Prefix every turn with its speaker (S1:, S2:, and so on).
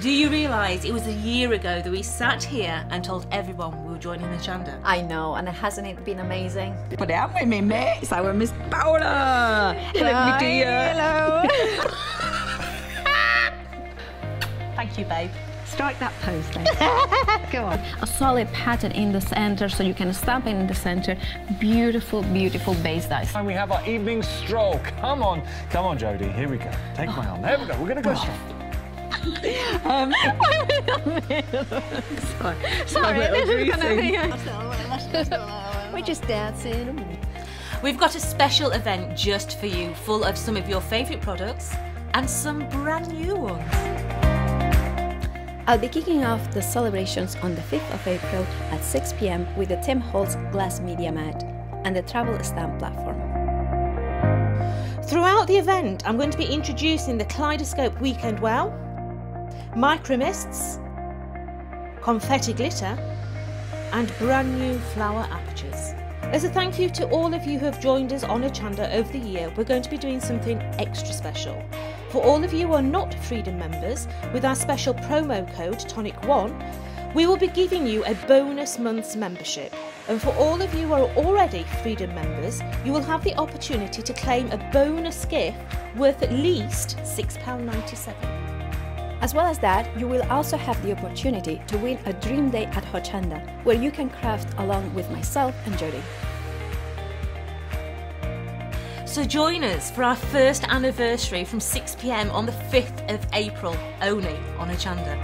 S1: Do you realise it was a year ago that we sat here and told everyone we were joining Hochanda?
S2: I know, and hasn't it been amazing?
S3: But I'm with me mates, our Miss Paula. Hello, my dear.
S2: Hello.
S1: Thank you, babe.
S3: Strike that pose then. Go on.
S2: A solid pattern in the center, so you can stamp it in the center. Beautiful, beautiful base dice.
S4: And we have our evening stroll. Come on, Jodie. Here we go. Take my arm. There we go. We're going to go straight.
S2: Sorry, this is gonna be. We're just dancing.
S1: We've got a special event just for you, full of some of your favourite products and some brand new ones.
S2: I'll be kicking off the celebrations on the 5th of April at 6 p.m. with the Tim Holtz glass media mat and the travel stamp platform.
S1: Throughout the event, I'm going to be introducing the Kaleidoscope Weekend Wow, micromists, confetti glitter, and brand new flower apertures. As a thank you to all of you who have joined us on Hochanda over the year, we're going to be doing something extra special. For all of you who are not Freedom members, with our special promo code TONIC1, we will be giving you a bonus month's membership. And for all of you who are already Freedom members, you will have the opportunity to claim a bonus gift worth at least £6.97.
S2: As well as that, you will also have the opportunity to win a dream day at Hochanda, where you can craft along with myself and Jodie.
S1: So join us for our first anniversary from 6 p.m. on the 5th of April, only on Hochanda.